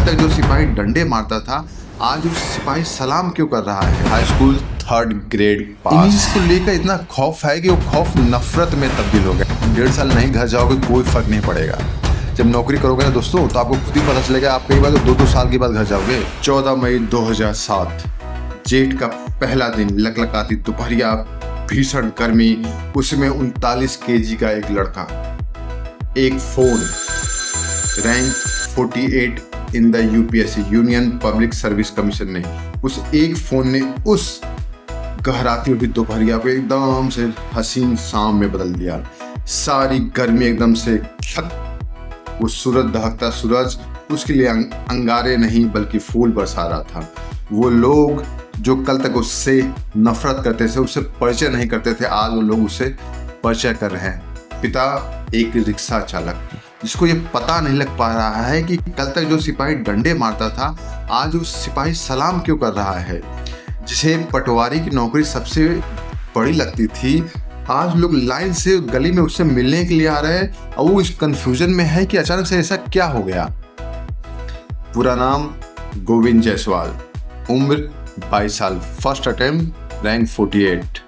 तक जो सिपाही डंडे मारता था, आज वो सिपाही सलाम क्यों कर रहा है। हाई स्कूल 3rd ग्रेड पास। इंग्लिश को लेकर इतना खौफ है कि वो खौफ नफरत में तब्दील हो गया। 1.5 साल नहीं घर जाओगे कोई फर्क नहीं पड़ेगा। जब नौकरी करोगे ना दोस्तों, तो आपको खुद ही पता चलेगा। आप कई बार तो 2-2 साल के बाद घर जाओगे। 14 मई 2007 जेठ का पहला दिन, लकलकाती दोपहरिया, भीषण गर्मी, उसमें 39 kg का एक लड़का, एक phone, rank 48 in the UPSC union public service commission ने, उस एक फोन ने उस गहराती हुई दोपहरिया को एकदम से हसीन शाम में बदल दिया। सारी गर्मी एकदम से वो सूरज, दहकता सूरज उसके लिए अंगारे नहीं बल्कि फूल बरसा रहा था। वो लोग जो कल तक उससे नफरत करते थे, उससे परिचय नहीं करते थे, आज वो लोग उससे परिचय कर रहे हैं। पिता एक रिक्शा चालक, जिसको ये पता नहीं लग पा रहा है कि कल तक जो सिपाही डंडे मारता था, आज वो सिपाही सलाम क्यों कर रहा है। जिसे पटवारी की नौकरी सबसे बड़ी लगती थी, आज लोग लाइन से गली में उससे मिलने के लिए आ रहे हैं और वो इस कंफ्यूजन में है कि अचानक से ऐसा क्या हो गया। पूरा नाम गोविंद जायसवाल, उम्र 22 साल, फर्स्ट अटेम्प्ट, रैंक 48,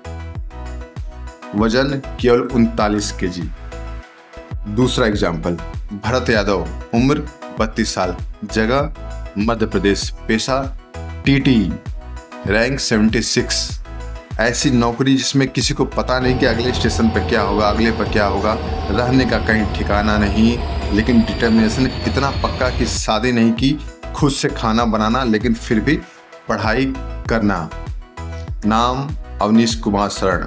वजन केवल 39 kg। दूसरा एग्जाम्पल भरत यादव, उम्र 32 साल, जगह मध्य प्रदेश, पेशा टीटी, रैंक 76। ऐसी नौकरी जिसमें किसी को पता नहीं कि अगले स्टेशन पर क्या होगा, अगले पर क्या होगा, रहने का कहीं ठिकाना नहीं, लेकिन डिटर्मिनेशन इतना पक्का कि शादी नहीं की, खुद से खाना बनाना, लेकिन फिर भी पढ़ाई करना। नाम Awanish Kumar Sharan,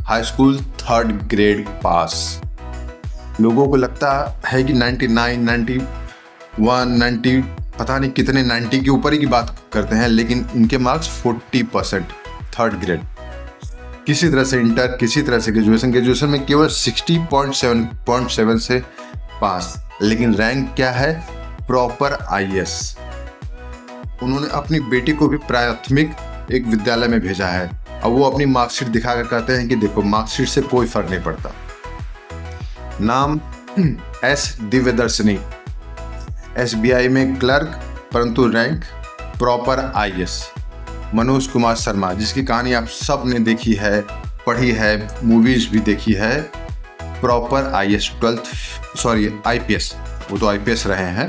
high school 3rd grade पास। लोगों को लगता है कि 99, 91, 90, पता नहीं कितने 90 के ऊपर ही की बात करते हैं, लेकिन इनके मार्क्स 40%, 3rd ग्रेड। किसी तरह से इंटर, किसी तरह से ग्रेजुएशन में केवल 60.7 से पास, लेकिन रैंक क्या है, प्रॉपर IAS। उन्होंने अपनी बेटी को भी प्राथमिक एक विद्यालय में भेजा है। अब वो अपनी मार्कशीट दिखाकर कहते हैं कि देखो मार्कशीट से कोई फर्क नहीं पड़ता। नाम S दिव्यदर्शनी, SBI में क्लर्क, परंतु rank proper IAS। Manoj Kumar Sharma, जिसकी कहानी आप सब ने देखी है, पढ़ी है, मूवीज भी देखी है, प्रॉपर IAS, IPS, वो तो IPS रहे हैं,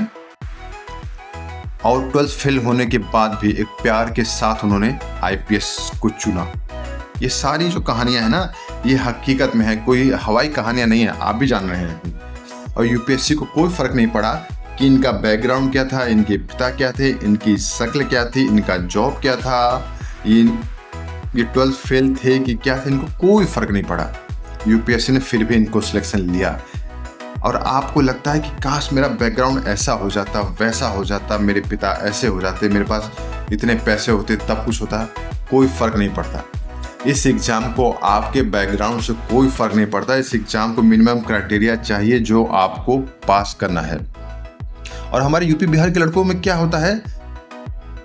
और 12th फेल होने के बाद भी एक प्यार के साथ उन्होंने IPS को चुना। ये सारी जो कहानियां हैं ना, ये हकीकत में है, कोई हवाई कहानियां नहीं है, आप भी जान रहे हैं। और यूपीएससी को कोई फर्क नहीं पड़ा कि इनका बैकग्राउंड क्या था, इनके पिता क्या थे, इनकी शक्ल क्या थी, इनका जॉब क्या था, ये 12th फेल थे कि क्या थे, इनको कोई फर्क नहीं पड़ा। यूपीएससी ने फिर भी इनको सिलेक्शन लिया। और आपको लगता है कि काश मेरा बैकग्राउंड ऐसा हो जाता, वैसा हो जाता, मेरे पिता ऐसे हो जाते, मेरे पास इतने पैसे होते, तब कुछ होता। कोई फर्क नहीं पड़ता। इस एग्ज़ाम को आपके बैकग्राउंड से कोई फर्क नहीं पड़ता। इस एग्ज़ाम को मिनिमम क्राइटेरिया चाहिए जो आपको पास करना है। और हमारे यूपी बिहार के लड़कों में क्या होता है,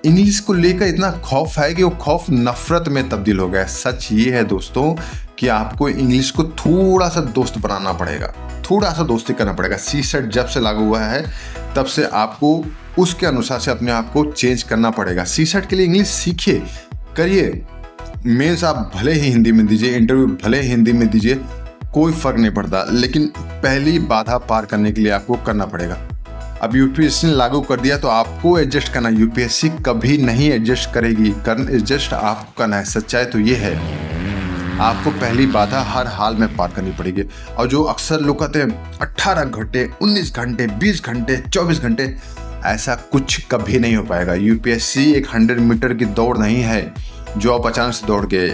इंग्लिश को लेकर इतना खौफ है कि वो खौफ नफरत में तब्दील हो गया है। सच ये है दोस्तों कि आपको इंग्लिश को थोड़ा सा दोस्त बनाना पड़ेगा, थोड़ा सा दोस्ती करना पड़ेगा। CSET जब से लागू हुआ है तब से आपको उसके अनुसार से अपने आप को चेंज करना पड़ेगा। CSET के लिए इंग्लिश सीखिए, करिए। मेंस आप भले ही हिंदी में दीजिए, इंटरव्यू भले ही हिंदी में दीजिए, कोई फर्क नहीं पड़ता, लेकिन पहली बाधा पार करने के लिए आपको करना पड़ेगा। अब यूपीएससी ने लागू कर दिया तो आपको एडजस्ट करना, यूपीएससी कभी नहीं एडजस्ट करेगी। एडजस्ट आपको करना है। सच्चाई तो ये है, आपको पहली बाधा हर हाल में पार करनी पड़ेगी। और जो अक्सर लोग कहते हैं 18 घंटे, 19 घंटे, 20 घंटे, 24 घंटे, ऐसा कुछ कभी नहीं हो पाएगा। यूपीएससी एक 100 मीटर की दौड़ नहीं है जो आप अचानक से दौड़ गए।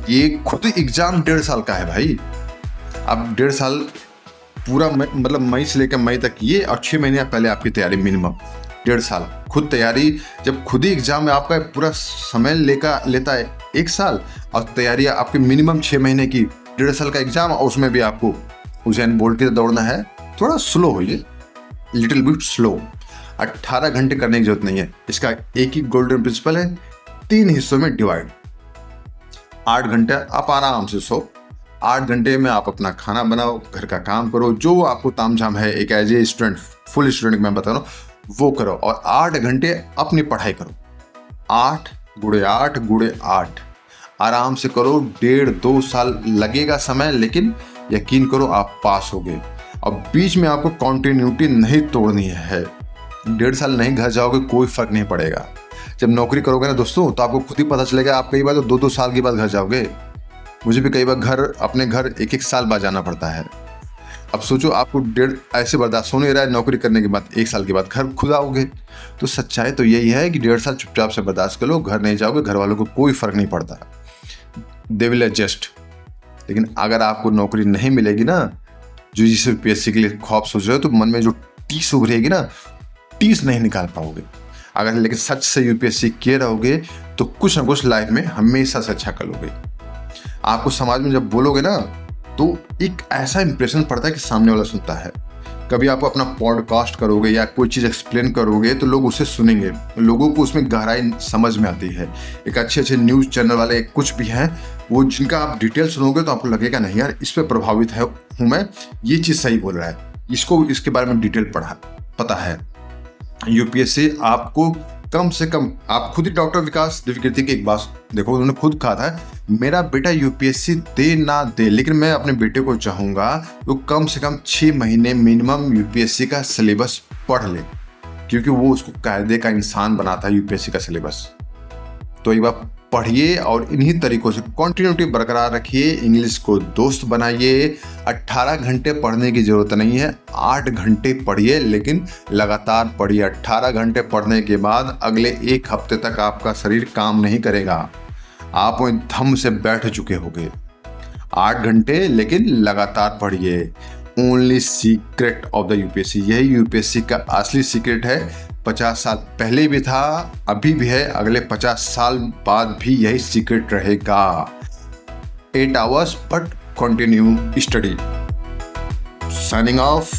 ये खुद एग्जाम 1.5 साल का है भाई। अब 1.5 साल पूरा मतलब मई से लेकर मई तक ये, और 6 महीने पहले आपकी तैयारी मिनिमम 1.5 साल। खुद तैयारी, जब खुद ही एग्जाम में आपका पूरा समय लेता है 1 साल, और तैयारी आपकी मिनिमम 6 महीने की, 1.5 साल का एग्जाम, और उसमें भी आपको उजैन बोल्ट की दौड़ना है। थोड़ा स्लो होइए, लिटिल बिट स्लो। 18 घंटे करने की जरूरत नहीं है। इसका एक ही गोल्डन प्रिंसिपल है, 3 हिस्सों में डिवाइड। 8 घंटे आप आराम से सो, 8 घंटे में आप अपना खाना बनाओ, घर का काम करो, जो आपको तामझाम है एक as a student, full student मैं बता रहा हूँ, वो करो और 8 घंटे अपनी पढ़ाई करो। 8 गुणे 8 गुणे 8 आराम से करो। 1.5-2 साल लगेगा समय, लेकिन यकीन करो आप पास होगे। अब बीच में आपको कॉन्टिन्यूटी नहीं तोड़नी है। 1.5 साल नहीं घर जाओगे कोई फर्क नहीं पड़ेगा। जब नौकरी करोगे ना दोस्तों, तो आपको खुद ही पता चलेगा। आप कई बार तो 2-2 साल के बाद घर जाओगे। मुझे भी कई बार अपने घर 1-1 साल बाद जाना पड़ता है। अब सोचो आपको ऐसे बर्दाश्त हो नहीं रहा है, नौकरी करने के बाद 1 साल के बाद घर खुद आओगे। तो सच्चाई तो यही है कि 1.5 साल चुपचाप से बर्दाश्त कर लो, घर नहीं जाओगे, घर वालों को कोई फर्क नहीं पड़ता, दे विल एडजस्ट। लेकिन अगर आपको नौकरी नहीं मिलेगी ना, जो जिस यूपीएससी के लिए ख्वाब सोच रहे हो, तो मन में जो टीस उभरेगी ना, टीस नहीं निकाल पाओगे। अगर लेकिन सच से यूपीएससी किए रहोगे तो कुछ ना कुछ लाइफ में हमेशा से अच्छा कर लोगे। आपको समाज में जब बोलोगे ना, तो एक ऐसा इंप्रेशन पड़ता है कि सामने वाला सुनता है। कभी आप अपना पॉडकास्ट करोगे या कोई चीज़ एक्सप्लेन करोगे तो लोग उसे सुनेंगे, लोगों को उसमें गहराई समझ में आती है। एक अच्छे न्यूज़ चैनल वाले कुछ भी हैं, वो जिनका आप डिटेल सुनोगे तो आपको लगेगा नहीं यार, इस पर प्रभावित हूँ मैं, ये चीज़ सही बोल रहा है, इसको इसके बारे में डिटेल पता है। यूपीएससी आपको कम से कम, आप खुद ही डॉक्टर विकास द्विवेदी की एक बात देखो, उन्होंने खुद कहा था, मेरा बेटा यूपीएससी दे ना दे, लेकिन मैं अपने बेटे को चाहूँगा वो कम से कम 6 महीने मिनिमम यूपीएससी का सिलेबस पढ़ ले, क्योंकि वो उसको कायदे का इंसान बनाता है यूपीएससी का सिलेबस। तो एक बार पढ़िए और इन्हीं तरीकों से कंटिन्यूटी बरकरार रखिए, इंग्लिश को दोस्त बनाइए। 18 घंटे पढ़ने की ज़रूरत नहीं है, 8 घंटे पढ़िए, लेकिन लगातार पढ़िए। 18 घंटे पढ़ने के बाद अगले 1 हफ्ते तक आपका शरीर काम नहीं करेगा, आप वो थम से बैठ चुके होंगे। 8 घंटे लेकिन लगातार पढ़िए। Only secret of the UPSC, यही यूपीएससी का असली सीक्रेट है। 50 साल पहले भी था, अभी भी है, अगले 50 साल बाद भी यही सीक्रेट रहेगा। 8 hours but continue study. Signing off.